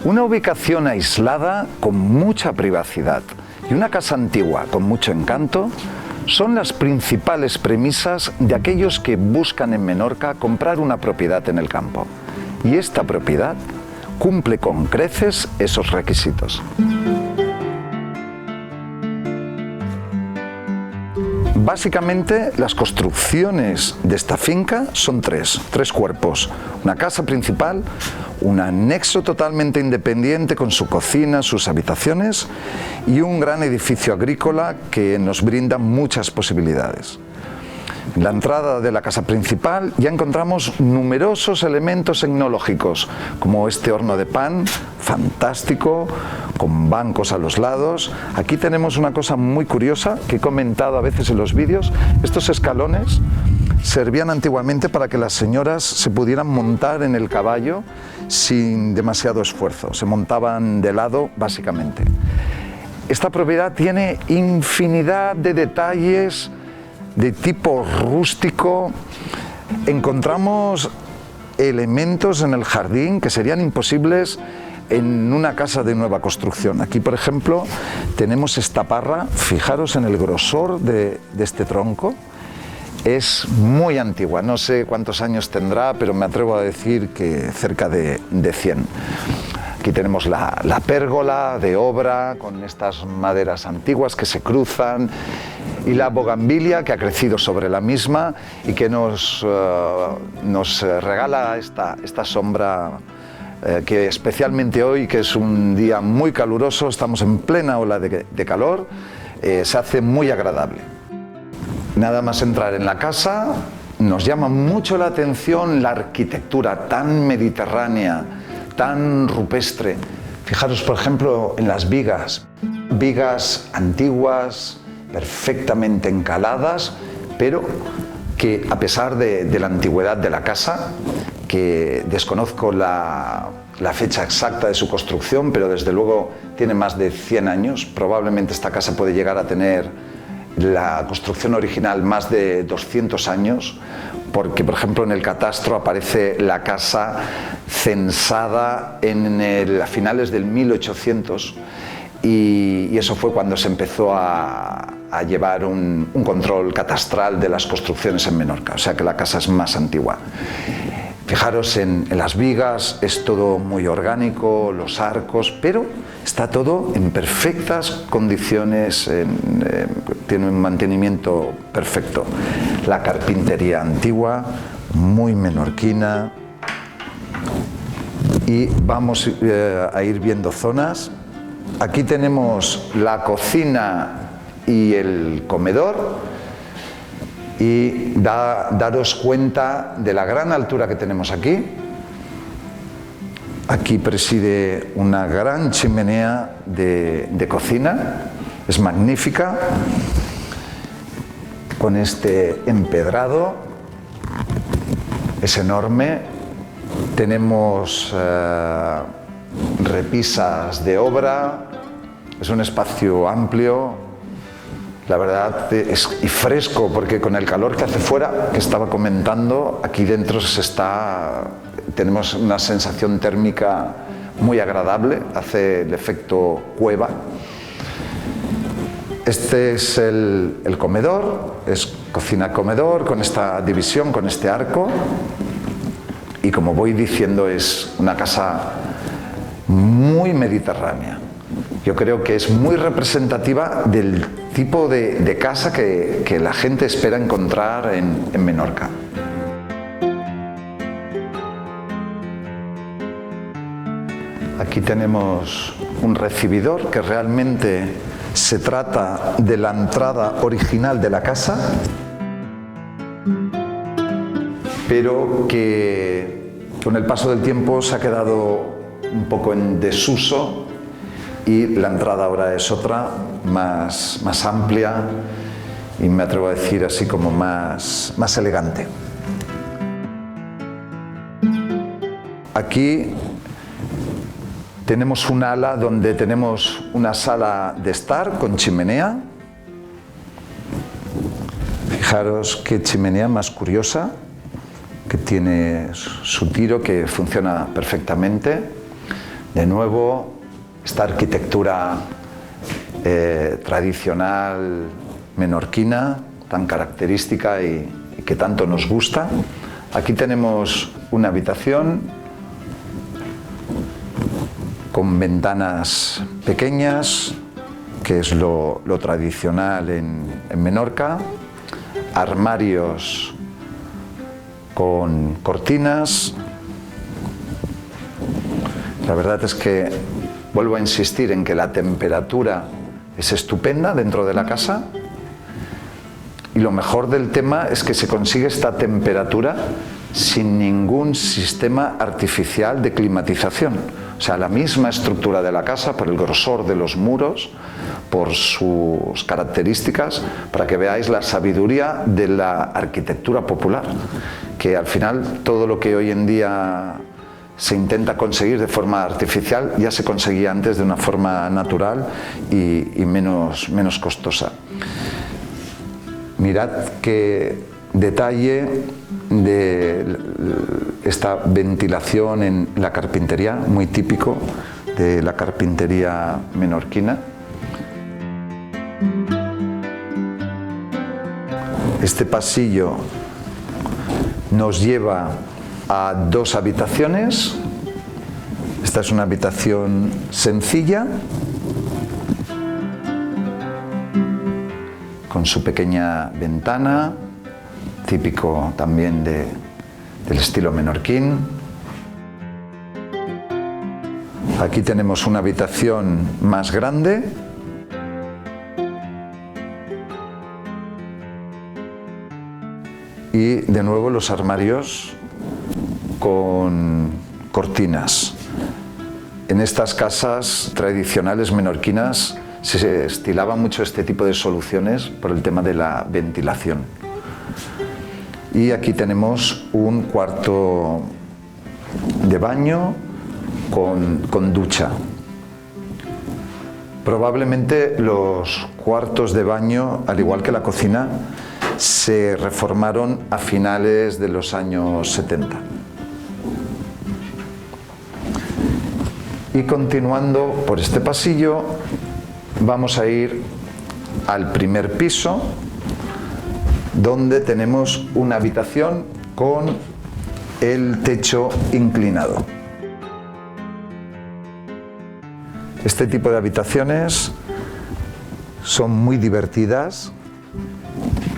Una ubicación aislada con mucha privacidad y una casa antigua con mucho encanto son las principales premisas de aquellos que buscan en Menorca comprar una propiedad en el campo. Y esta propiedad cumple con creces esos requisitos. Básicamente, las construcciones de esta finca son tres cuerpos. Una casa principal, un anexo totalmente independiente con su cocina, sus habitaciones y un gran edificio agrícola que nos brinda muchas posibilidades. En la entrada de la casa principal ya encontramos numerosos elementos tecnológicos, como este horno de pan fantástico, con bancos a los lados. Aquí tenemos una cosa muy curiosa que he comentado a veces en los vídeos. Estos escalones servían antiguamente para que las señoras se pudieran montar en el caballo sin demasiado esfuerzo. Se montaban de lado, básicamente. Esta propiedad tiene infinidad de detalles de tipo rústico. Encontramos elementos en el jardín que serían imposibles en una casa de nueva construcción. Aquí, por ejemplo, tenemos esta parra. Fijaros en el grosor de este tronco. Es muy antigua, no sé cuántos años tendrá, pero me atrevo a decir que cerca de 100. Aquí tenemos la pérgola de obra con estas maderas antiguas que se cruzan y la bugambilia que ha crecido sobre la misma y que nos regala esta sombra que especialmente hoy, que es un día muy caluroso, estamos en plena ola de calor, se hace muy agradable. Nada más entrar en la casa, nos llama mucho la atención la arquitectura tan mediterránea, tan rupestre. Fijaros, por ejemplo, en las vigas antiguas, perfectamente encaladas, pero que a pesar de la antigüedad de la casa, que desconozco la fecha exacta de su construcción, pero desde luego tiene más de 100 años, probablemente esta casa puede llegar a tener la construcción original más de 200 años, porque por ejemplo en el catastro aparece la casa censada a finales del 1800 y eso fue cuando se empezó a llevar un control catastral de las construcciones en Menorca, o sea que la casa es más antigua. Fijaros en las vigas, es todo muy orgánico, los arcos, pero está todo en perfectas condiciones, tiene un mantenimiento perfecto. La carpintería antigua, muy menorquina, y vamos a ir viendo zonas. Aquí tenemos la cocina y el comedor. Y daros cuenta de la gran altura que tenemos aquí. Aquí preside una gran chimenea de cocina, es magnífica, con este empedrado, es enorme. Tenemos repisas de obra, es un espacio amplio. La verdad y fresco, porque con el calor que hace fuera, que estaba comentando, aquí dentro tenemos una sensación térmica muy agradable, hace el efecto cueva. Este es el comedor, es cocina-comedor con esta división, con este arco, y como voy diciendo es una casa muy mediterránea. Yo creo que es muy representativa del tipo de casa que la gente espera encontrar en Menorca. Aquí tenemos un recibidor que realmente se trata de la entrada original de la casa, pero que con el paso del tiempo se ha quedado un poco en desuso. Y la entrada ahora es otra, más amplia y me atrevo a decir así como más elegante. Aquí tenemos un ala donde tenemos una sala de estar con chimenea. Fijaros qué chimenea más curiosa, que tiene su tiro que funciona perfectamente. De nuevo, esta arquitectura tradicional menorquina, tan característica y que tanto nos gusta. Aquí tenemos una habitación con ventanas pequeñas, que es lo tradicional en Menorca, armarios con cortinas. La verdad es que vuelvo a insistir en que la temperatura es estupenda dentro de la casa y lo mejor del tema es que se consigue esta temperatura sin ningún sistema artificial de climatización. O sea, la misma estructura de la casa, por el grosor de los muros, por sus características, para que veáis la sabiduría de la arquitectura popular, que al final todo lo que hoy en día se intenta conseguir de forma artificial ya se conseguía antes de una forma natural y menos costosa. Mirad qué detalle de esta ventilación en la carpintería, muy típico de la carpintería menorquina. Este pasillo nos lleva a dos habitaciones. Esta es una habitación sencilla, con su pequeña ventana, típico también del estilo menorquín. Aquí tenemos una habitación más grande. Y de nuevo los armarios con cortinas. En estas casas tradicionales menorquinas se estilaba mucho este tipo de soluciones por el tema de la ventilación. Y aquí tenemos un cuarto de baño con ducha. Probablemente los cuartos de baño, al igual que la cocina, se reformaron a finales de los años 70. Y continuando por este pasillo, vamos a ir al primer piso, donde tenemos una habitación con el techo inclinado. Este tipo de habitaciones son muy divertidas,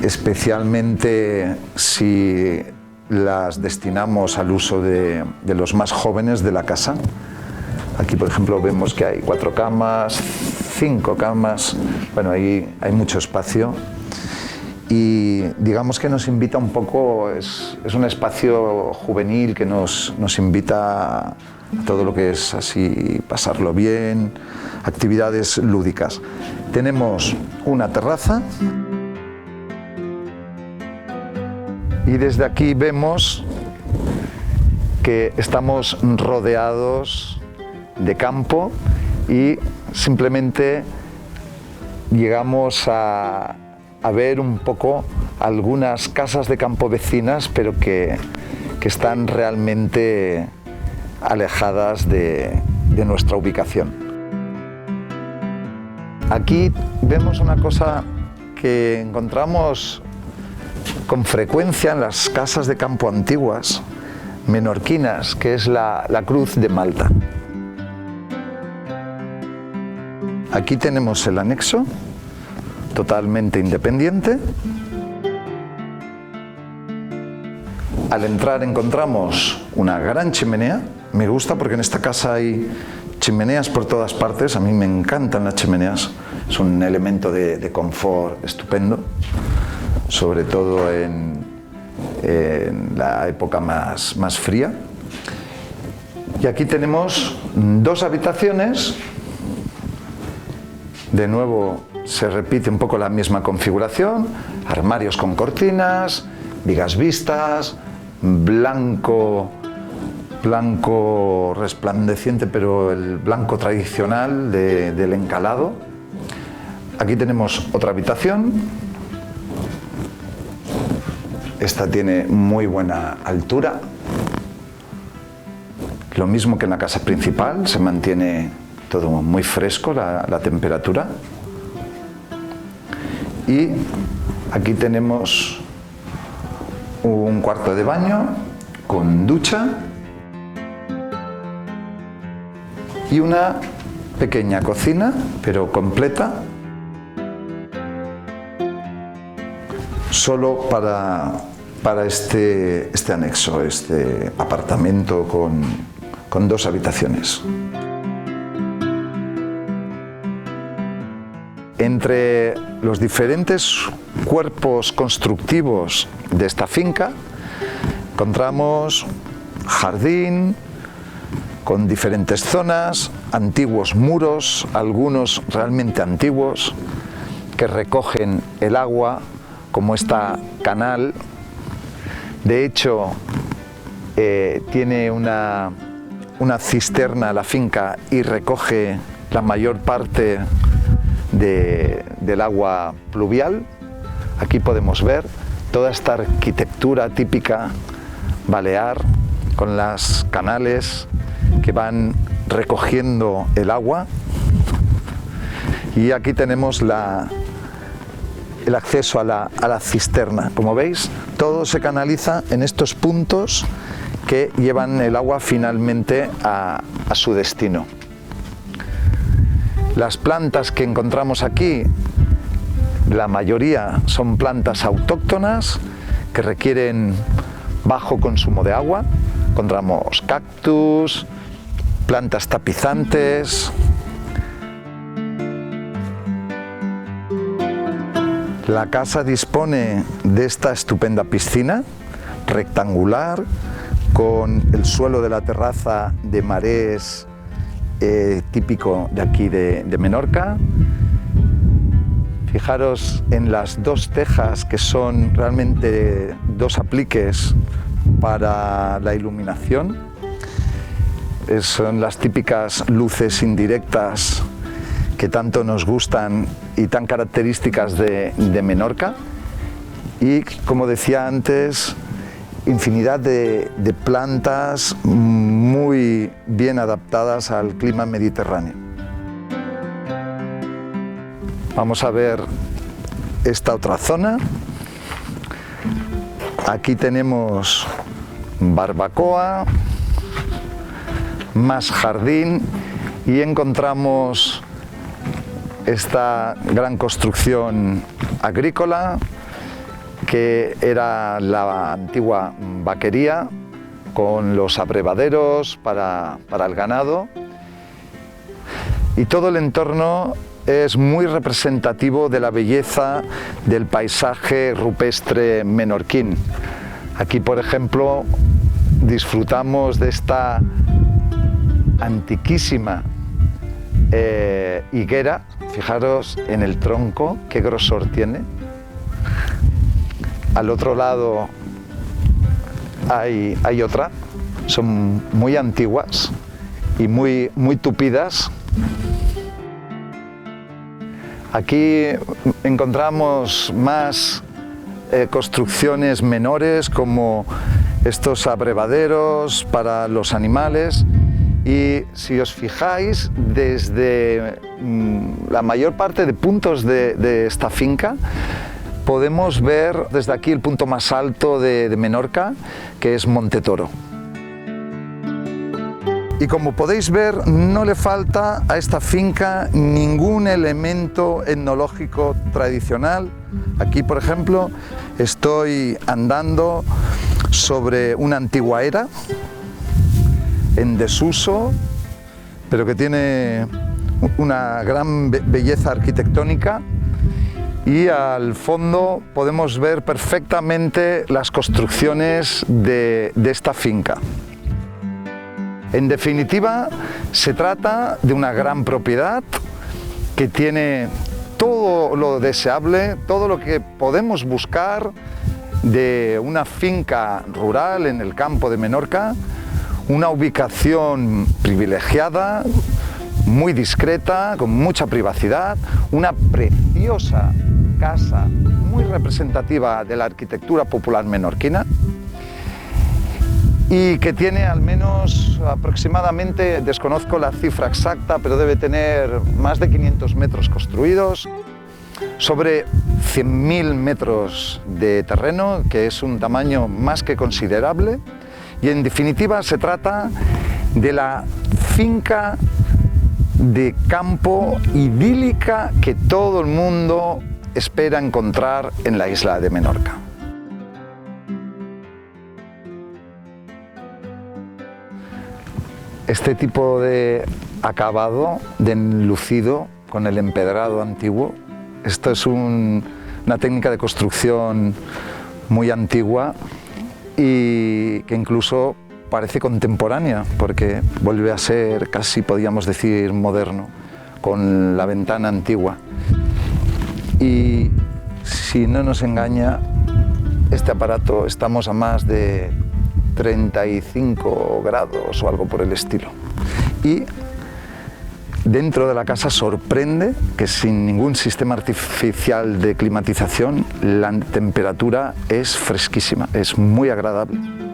especialmente si las destinamos al uso de los más jóvenes de la casa. Aquí, por ejemplo, vemos que hay 4 camas, 5 camas, bueno, ahí hay mucho espacio y digamos que nos invita un poco, es un espacio juvenil que nos invita a todo lo que es así, pasarlo bien, actividades lúdicas. Tenemos una terraza y desde aquí vemos que estamos rodeados de campo y simplemente llegamos a ver un poco algunas casas de campo vecinas, pero que están realmente alejadas de nuestra ubicación. Aquí vemos una cosa que encontramos con frecuencia en las casas de campo antiguas menorquinas, que es la cruz de Malta. Aquí tenemos el anexo, totalmente independiente. Al entrar encontramos una gran chimenea. Me gusta porque en esta casa hay chimeneas por todas partes. A mí me encantan las chimeneas. Es un elemento de confort estupendo, sobre todo en la época más fría. Y aquí tenemos 2 habitaciones. De nuevo se repite un poco la misma configuración, armarios con cortinas, vigas vistas, blanco resplandeciente, pero el blanco tradicional del encalado. Aquí tenemos otra habitación. Esta tiene muy buena altura. lo mismo que en la casa principal, se mantiene todo muy fresco, la temperatura. Y aquí tenemos un cuarto de baño con ducha y una pequeña cocina, pero completa, solo para este anexo, este apartamento con 2 habitaciones. Entre los diferentes cuerpos constructivos de esta finca encontramos jardín con diferentes zonas, antiguos muros, algunos realmente antiguos, que recogen el agua, como esta canal. De hecho, tiene una cisterna la finca y recoge la mayor parte del agua pluvial. Aquí podemos ver toda esta arquitectura típica balear con las canales que van recogiendo el agua, y aquí tenemos el acceso a la cisterna. Como veis, todo se canaliza en estos puntos que llevan el agua finalmente a su destino. Las plantas que encontramos aquí, la mayoría son plantas autóctonas que requieren bajo consumo de agua. Encontramos cactus, plantas tapizantes. La casa dispone de esta estupenda piscina rectangular con el suelo de la terraza de marés típico de aquí de Menorca. Fijaros en las 2 tejas, que son realmente 2 apliques para la iluminación. Son las típicas luces indirectas que tanto nos gustan y tan características de Menorca. Y, como decía antes, infinidad de plantas muy bien adaptadas al clima mediterráneo. Vamos a ver esta otra zona. Aquí tenemos barbacoa, más jardín, y encontramos esta gran construcción agrícola que era la antigua vaquería, con los abrevaderos para el ganado, y todo el entorno es muy representativo de la belleza del paisaje rupestre menorquín. Aquí, por ejemplo, disfrutamos de esta antiquísima higuera. Fijaros en el tronco, qué grosor tiene. Al otro lado hay otra, son muy antiguas y muy tupidas. Aquí encontramos más construcciones menores, como estos abrevaderos para los animales, y si os fijáis, desde la mayor parte de puntos de esta finca podemos ver desde aquí el punto más alto de Menorca, que es Monte Toro. Y como podéis ver, no le falta a esta finca ningún elemento etnológico tradicional. Aquí, por ejemplo, estoy andando sobre una antigua era en desuso, pero que tiene una gran belleza arquitectónica, y al fondo podemos ver perfectamente las construcciones de esta finca. En definitiva, se trata de una gran propiedad que tiene todo lo deseable, todo lo que podemos buscar de una finca rural en el campo de Menorca, una ubicación privilegiada, muy discreta, con mucha privacidad, una preciosa casa muy representativa de la arquitectura popular menorquina, y que tiene al menos aproximadamente, desconozco la cifra exacta, pero debe tener más de 500 metros construidos, sobre 100.000 metros de terreno, que es un tamaño más que considerable, y en definitiva se trata de la finca de campo idílica que todo el mundo espera encontrar en la isla de Menorca. Este tipo de acabado, de enlucido con el empedrado antiguo, esto es una técnica de construcción muy antigua y que incluso parece contemporánea, porque vuelve a ser casi, podríamos decir, moderno, con la ventana antigua. Y si no nos engaña, este aparato estamos a más de 35 grados o algo por el estilo. Y dentro de la casa sorprende que sin ningún sistema artificial de climatización la temperatura es fresquísima, es muy agradable.